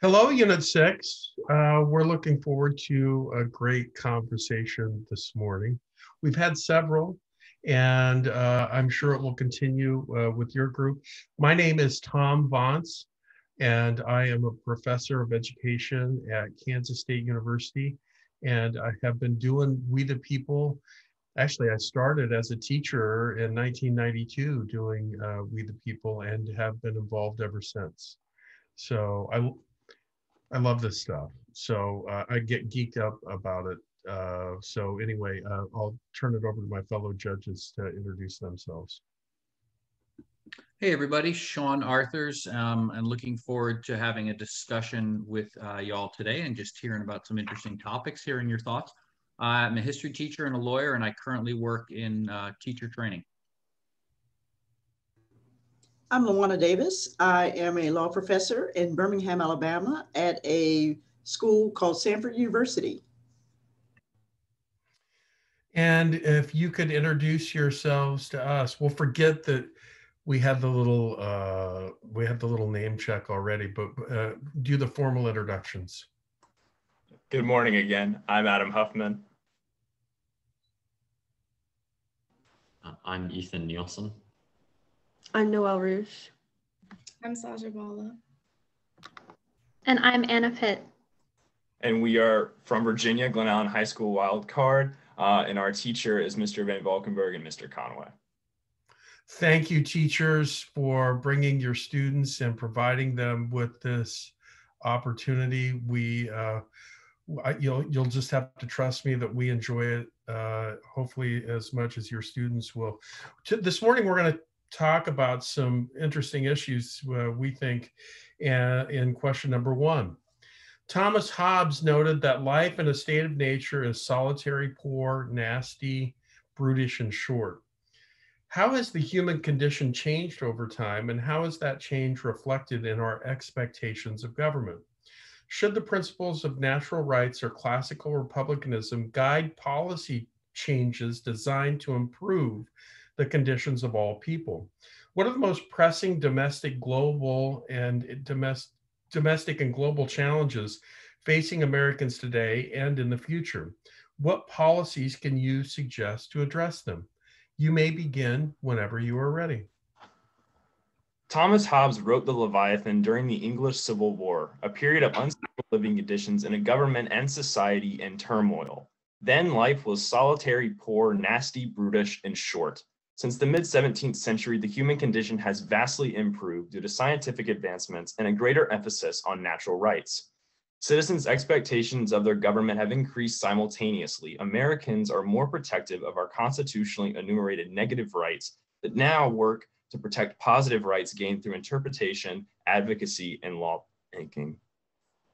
Hello, Unit 6. We're looking forward to a great conversation this morning. We've had several, and I'm sure it will continue with your group. My name is Tom Vance, and I am a professor of education at Kansas State University, and I have been doing We the People. Actually, I started as a teacher in 1992 doing We the People and have been involved ever since. So I love this stuff. So I get geeked up about it. So anyway, I'll turn it over to my fellow judges to introduce themselves. Hey everybody, Sean Arthurs, and looking forward to having a discussion with y'all today and just hearing about some interesting topics, hearing your thoughts. I'm a history teacher and a lawyer, and I currently work in teacher training. I'm Lawana Davis. I am a law professor in Birmingham, Alabama at a school called Sanford University. And if you could introduce yourselves to us, we'll forget that we had the little name check already, but do the formal introductions. Good morning again. I'm Adam Huffman. I'm Ethan Nielsen. I'm Noelle Rouge. I'm Sasha Bala. And I'm Anna Pitt. And we are from Virginia, Glen Allen High School Wild Card. And our teacher is Mr. Van Valkenburg and Mr. Conway. Thank you, teachers, for bringing your students and providing them with this opportunity. You'll just have to trust me that we enjoy it, hopefully as much as your students will. This morning, we're going to talk about some interesting issues we think in question number 1. Thomas Hobbes noted that life in a state of nature is solitary, poor, nasty, brutish, and short. How has the human condition changed over time, and how is that change reflected in our expectations of government? Should the principles of natural rights or classical republicanism guide policy changes designed to improve the conditions of all people? What are the most pressing domestic and global challenges facing Americans today and in the future? What policies can you suggest to address them? You may begin whenever you are ready. Thomas Hobbes wrote the Leviathan during the English Civil War, a period of unstable living conditions in a government and society in turmoil. Then life was solitary, poor, nasty, brutish, and short. Since the mid-17th century, the human condition has vastly improved due to scientific advancements and a greater emphasis on natural rights. Citizens' expectations of their government have increased simultaneously. Americans are more protective of our constitutionally enumerated negative rights that now work to protect positive rights gained through interpretation, advocacy, and lawmaking.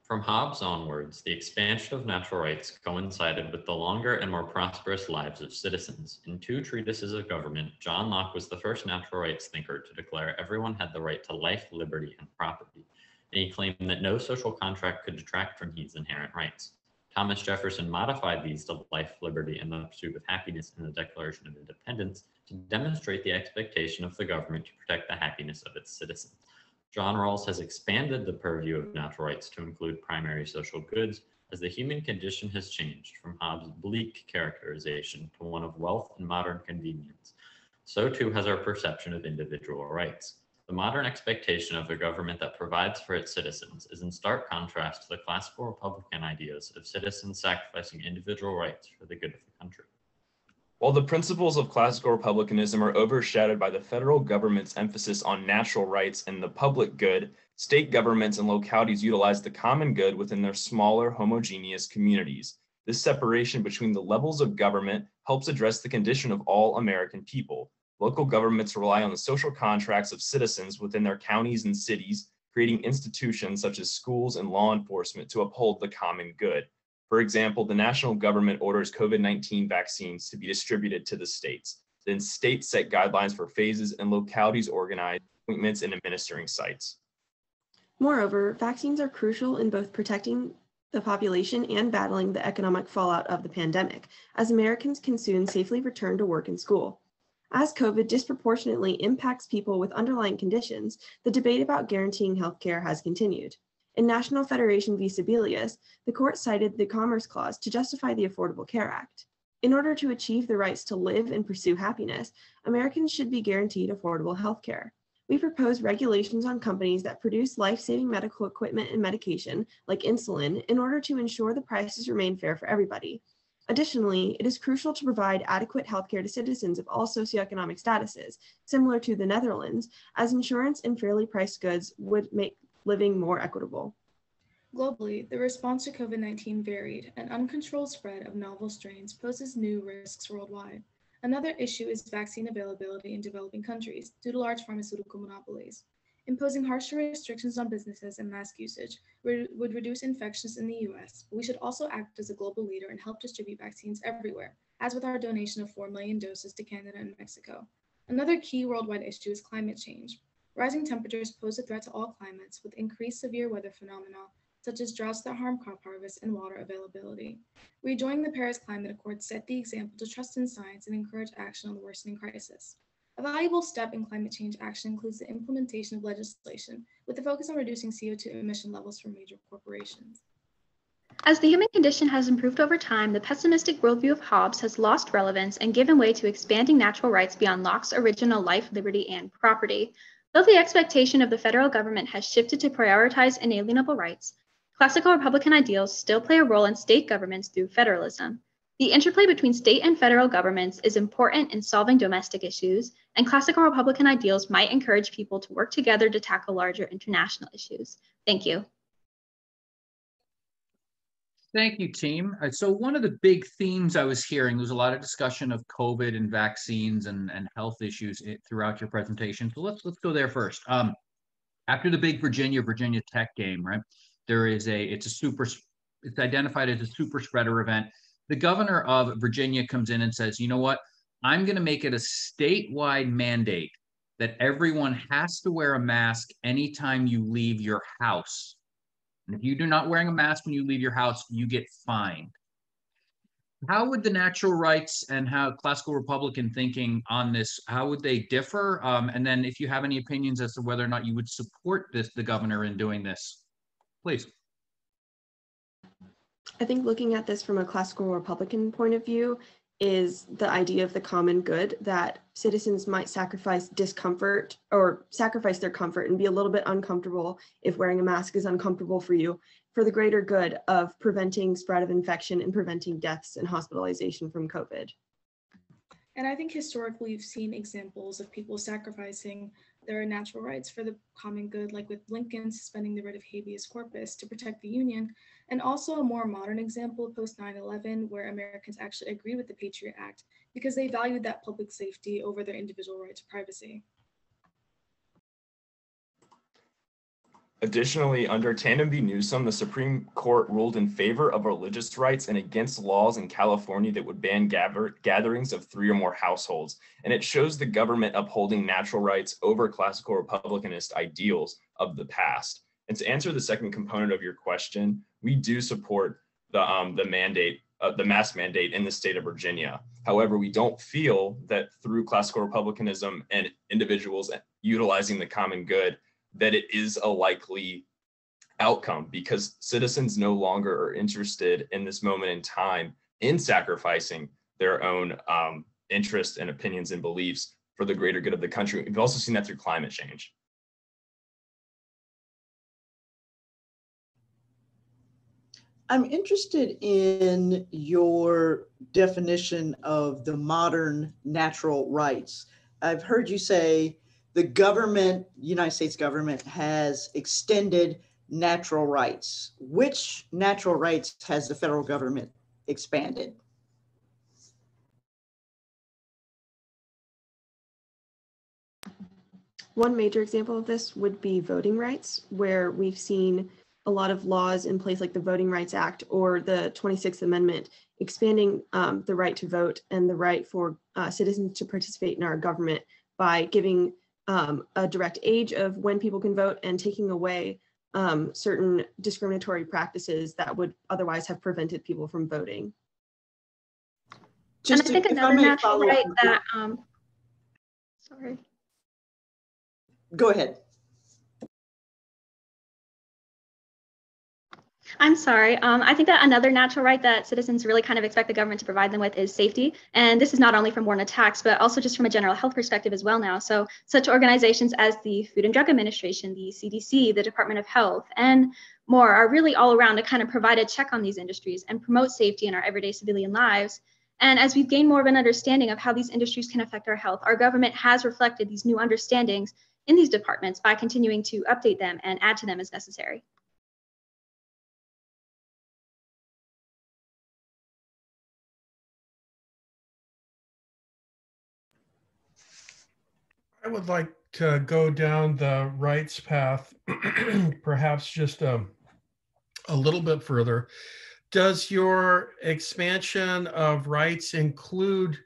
From Hobbes onwards, the expansion of natural rights coincided with the longer and more prosperous lives of citizens. In 2 treatises of government, John Locke was the first natural rights thinker to declare everyone had the right to life, liberty, and property, and he claimed that no social contract could detract from these inherent rights. Thomas Jefferson modified these to life, liberty, and the pursuit of happiness in the Declaration of Independence to demonstrate the expectation of the government to protect the happiness of its citizens. John Rawls has expanded the purview of natural rights to include primary social goods as the human condition has changed from Hobbes' bleak characterization to one of wealth and modern convenience. So too has our perception of individual rights. The modern expectation of a government that provides for its citizens is in stark contrast to the classical Republican ideas of citizens sacrificing individual rights for the good of the country. While the principles of classical republicanism are overshadowed by the federal government's emphasis on natural rights and the public good, state governments and localities utilize the common good within their smaller, homogeneous communities. This separation between the levels of government helps address the condition of all American people. Local governments rely on the social contracts of citizens within their counties and cities, creating institutions such as schools and law enforcement to uphold the common good. For example, the national government orders COVID-19 vaccines to be distributed to the states. Then states set guidelines for phases and localities organize appointments and administering sites. Moreover, vaccines are crucial in both protecting the population and battling the economic fallout of the pandemic, as Americans can soon safely return to work and school. As COVID disproportionately impacts people with underlying conditions, the debate about guaranteeing healthcare has continued. In National Federation v. Sebelius, the court cited the Commerce Clause to justify the Affordable Care Act. In order to achieve the rights to live and pursue happiness, Americans should be guaranteed affordable health care. We propose regulations on companies that produce life-saving medical equipment and medication, like insulin, in order to ensure the prices remain fair for everybody. Additionally, it is crucial to provide adequate healthcare to citizens of all socioeconomic statuses, similar to the Netherlands, as insurance and fairly priced goods would make living more equitable. Globally, the response to COVID-19 varied. An uncontrolled spread of novel strains poses new risks worldwide. Another issue is vaccine availability in developing countries due to large pharmaceutical monopolies. Imposing harsher restrictions on businesses and mask usage would reduce infections in the US, but we should also act as a global leader and help distribute vaccines everywhere, as with our donation of 4 million doses to Canada and Mexico. Another key worldwide issue is climate change. Rising temperatures pose a threat to all climates with increased severe weather phenomena, such as droughts that harm crop harvest and water availability. Rejoining the Paris Climate Accord set the example to trust in science and encourage action on the worsening crisis. A valuable step in climate change action includes the implementation of legislation with a focus on reducing CO2 emission levels for major corporations. As the human condition has improved over time, the pessimistic worldview of Hobbes has lost relevance and given way to expanding natural rights beyond Locke's original life, liberty, and property. Though the expectation of the federal government has shifted to prioritize inalienable rights, classical Republican ideals still play a role in state governments through federalism. The interplay between state and federal governments is important in solving domestic issues, and classical Republican ideals might encourage people to work together to tackle larger international issues. Thank you. Thank you, team. So one of the big themes I was hearing was a lot of discussion of COVID and vaccines and health issues throughout your presentation. So let's go there first. After the big Virginia Tech game, right? It's identified as a super spreader event. The governor of Virginia comes in and says, you know what? I'm going to make it a statewide mandate that everyone has to wear a mask anytime you leave your house. And if you do not wearing a mask when you leave your house, you get fined. How would the natural rights and how classical Republican thinking on this, how would they differ? And then if you have any opinions as to whether or not you would support the governor in doing this, please. I think looking at this from a classical Republican point of view is the idea of the common good, that citizens might sacrifice discomfort or sacrifice their comfort and be a little bit uncomfortable if wearing a mask is uncomfortable for you, for the greater good of preventing spread of infection and preventing deaths and hospitalization from COVID. And I think historically we've seen examples of people sacrificing their natural rights for the common good, like with Lincoln suspending the writ of habeas corpus to protect the Union, and also a more modern example post 9/11 where Americans actually agree with the Patriot Act because they valued that public safety over their individual right to privacy. Additionally, under Tandem v. Newsom, the Supreme Court ruled in favor of religious rights and against laws in California that would ban gatherings of 3 or more households. And it shows the government upholding natural rights over classical Republicanist ideals of the past. And to answer the second component of your question, we do support the mandate, the mask mandate in the state of Virginia. However, we don't feel that through classical Republicanism and individuals utilizing the common good, that it is a likely outcome, because citizens no longer are interested in this moment in time in sacrificing their own interests and opinions and beliefs for the greater good of the country. We've also seen that through climate change. I'm interested in your definition of the modern natural rights. I've heard you say the government, United States government, has extended natural rights. Which natural rights has the federal government expanded? One major example of this would be voting rights, where we've seen a lot of laws in place like the Voting Rights Act or the 26th Amendment expanding the right to vote and the right for citizens to participate in our government by giving a direct age of when people can vote and taking away certain discriminatory practices that would otherwise have prevented people from voting. And I think another natural right that, sorry. Go ahead. I'm sorry. I think that another natural right that citizens really kind of expect the government to provide them with is safety. And this is not only from war and attacks, but also just from a general health perspective as well now. So such organizations as the Food and Drug Administration, the CDC, the Department of Health, and more are really all around to kind of provide a check on these industries and promote safety in our everyday civilian lives. And as we've gained more of an understanding of how these industries can affect our health, our government has reflected these new understandings in these departments by continuing to update them and add to them as necessary. I would like to go down the rights path, perhaps just a little bit further. Does your expansion of rights include,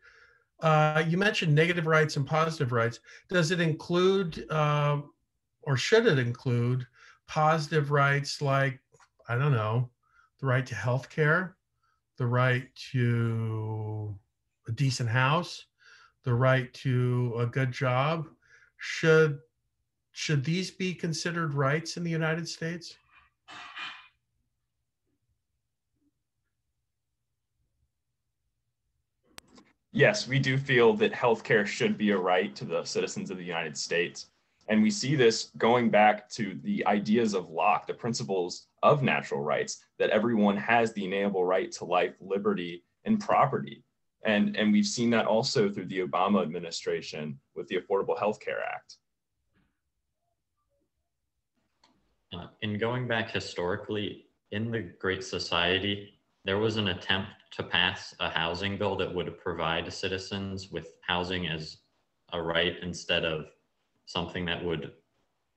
you mentioned negative rights and positive rights. Does it include, or should it include, positive rights like, I don't know, the right to health care, the right to a decent house, the right to a good job? Should these be considered rights in the United States? Yes, we do feel that healthcare should be a right to the citizens of the United States. And we see this going back to the ideas of Locke, the principles of natural rights, that everyone has the inalienable right to life, liberty, and property. And we've seen that also through the Obama administration with the Affordable Health Care Act. In going back historically, in the Great Society, there was an attempt to pass a housing bill that would provide citizens with housing as a right instead of something that would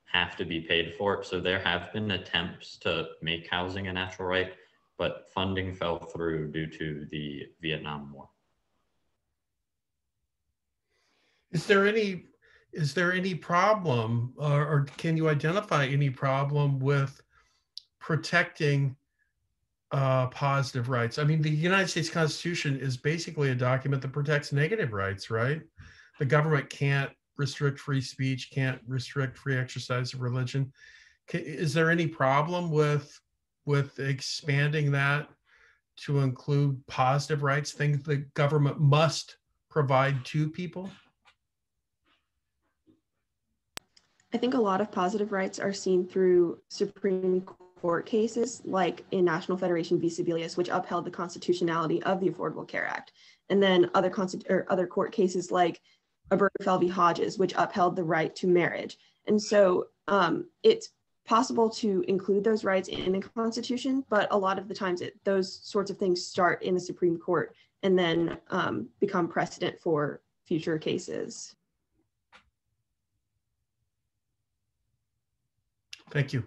have to be paid for. So there have been attempts to make housing a natural right, but funding fell through due to the Vietnam War. Is there any problem, or can you identify any problem with protecting positive rights? I mean, the United States Constitution is basically a document that protects negative rights, right? The government can't restrict free speech, can't restrict free exercise of religion. Is there any problem with expanding that to include positive rights, things the government must provide to people? I think a lot of positive rights are seen through Supreme Court cases, like in National Federation v. Sebelius, which upheld the constitutionality of the Affordable Care Act, and then other court cases like Obergefell v. Hodges, which upheld the right to marriage. And so it's possible to include those rights in the Constitution, but a lot of the times those sorts of things start in the Supreme Court and then become precedent for future cases. Thank you.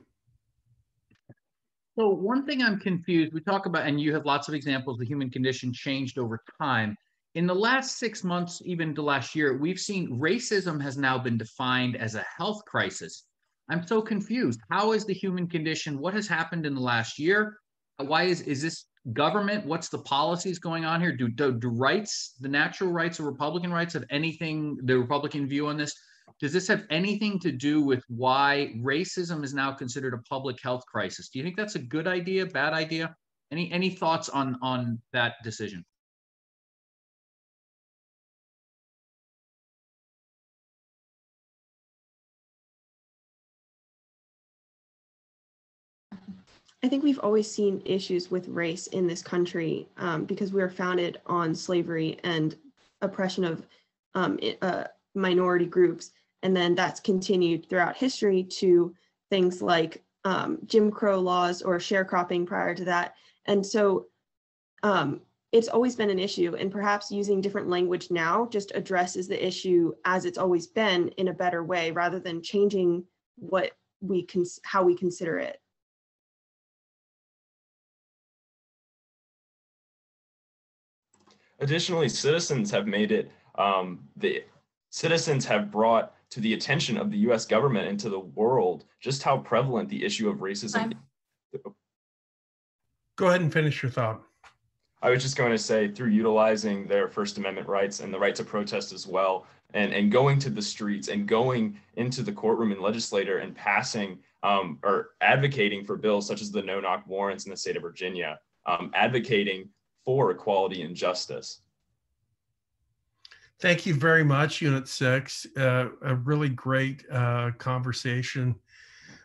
So one thing I'm confused, we talk about, and you have lots of examples, the human condition changed over time. In the last 6 months, even to last year, we've seen racism has now been defined as a health crisis. I'm so confused. How is the human condition? What has happened in the last year? Why is this government? What's the policies going on here? Do rights, the natural rights or Republican rights, have anything, the Republican view on this? Does this have anything to do with why racism is now considered a public health crisis? Do you think that's a good idea, bad idea? Any thoughts on that decision? I think we've always seen issues with race in this country because we are founded on slavery and oppression of minority groups. And then that's continued throughout history to things like Jim Crow laws or sharecropping prior to that. And so it's always been an issue, and perhaps using different language now just addresses the issue as it's always been in a better way, rather than changing how we consider it. Additionally, citizens have made it, citizens have brought to the attention of the US government and to the world just how prevalent the issue of racism is. Go ahead and finish your thought. I was just going to say, through utilizing their First Amendment rights and the right to protest as well, and going to the streets and going into the courtroom and legislature and passing or advocating for bills such as the no-knock warrants in the state of Virginia, advocating for equality and justice. Thank you very much, Unit 6. A really great conversation.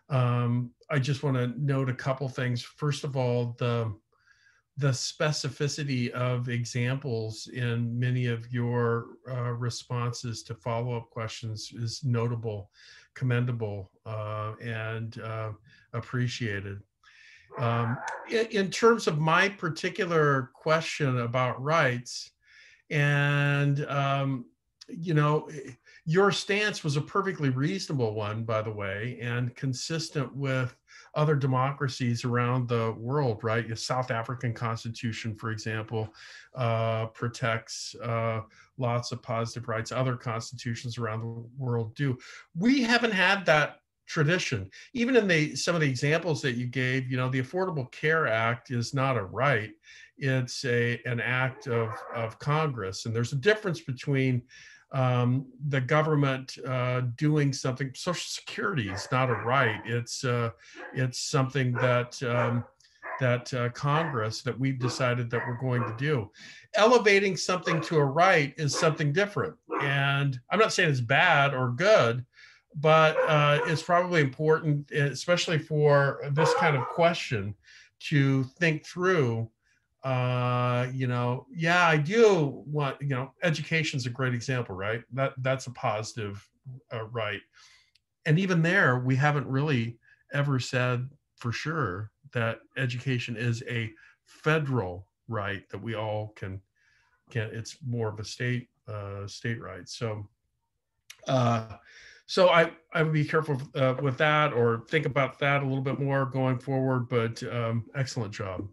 I just want to note a couple things. First of all, the specificity of examples in many of your responses to follow-up questions is notable, commendable, and appreciated. In terms of my particular question about rights, and you know, your stance was a perfectly reasonable one, by the way, and consistent with other democracies around the world, right? The South African Constitution, for example, protects lots of positive rights. Other constitutions around the world do. We haven't had that tradition. Even in some of the examples that you gave, you know, the Affordable Care Act is not a right. It's an act of Congress. And there's a difference between the government doing something. Social Security is not a right. It's something that Congress, that we've decided that we're going to do. Elevating something to a right is something different. And I'm not saying it's bad or good, but it's probably important, especially for this kind of question, to think through. You know, yeah, I do want, you know, education's a great example, right? That's a positive right. And even there, we haven't really ever said for sure that education is a federal right that we all can, it's more of a state right. So I would be careful with that, or think about that a little bit more going forward, but excellent job.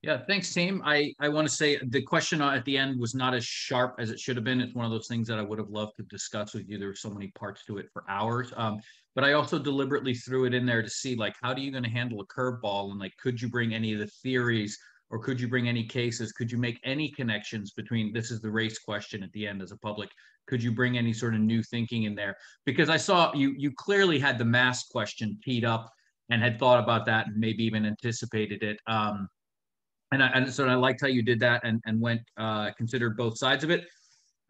Yeah, thanks, team. I want to say the question at the end was not as sharp as it should have been. It's one of those things that I would have loved to discuss with you. There were so many parts to it for hours. But I also deliberately threw it in there to see, like, how are you going to handle a curveball? And, like, could you bring any of the theories, or could you bring any cases? Could you make any connections between, this is the race question at the end as a public, could you bring any sort of new thinking in there? Because I saw you clearly had the mask question teed up and had thought about that and maybe even anticipated it. And so I liked how you did that and went considered both sides of it.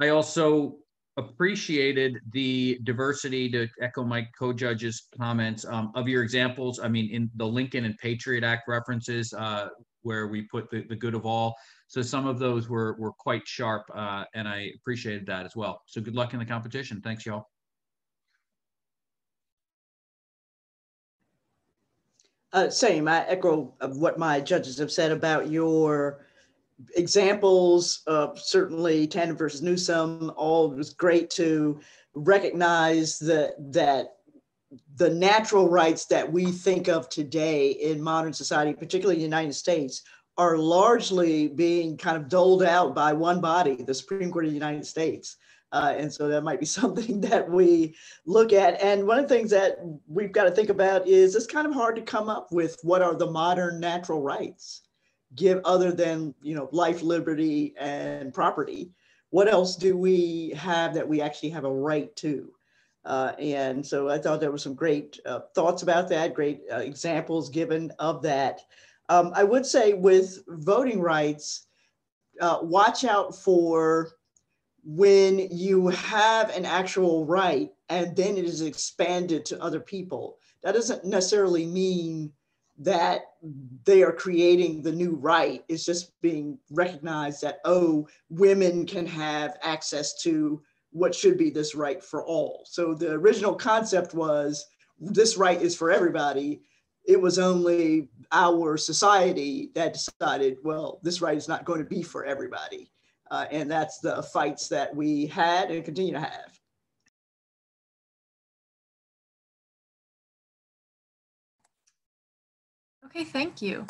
I also appreciated the diversity, to echo my co-judge's comments, of your examples. I mean, in the Lincoln and Patriot Act references, where we put the good of all. So some of those were quite sharp, and I appreciated that as well. So good luck in the competition. Thanks, y'all. Same. I echo what my judges have said about your examples. Certainly, Tandon versus Newsom. All was great to recognize that the natural rights that we think of today in modern society, particularly in the United States, are largely being kind of doled out by one body, the Supreme Court of the United States. And so that might be something that we look at. And one of the things that we've got to think about is it's kind of hard to come up with what are the modern natural rights, other than, you know, life, liberty, and property. What else do we have that we actually have a right to? And so I thought there were some great thoughts about that, great examples given of that. I would say with voting rights, watch out for when you have an actual right and then it is expanded to other people. That doesn't necessarily mean that they are creating the new right. It's just being recognized that, oh, women can have access to what should be this right for all. So the original concept was this right is for everybody. It was only our society that decided, well, this right is not going to be for everybody. And that's the fights that we had and continue to have. Okay, thank you.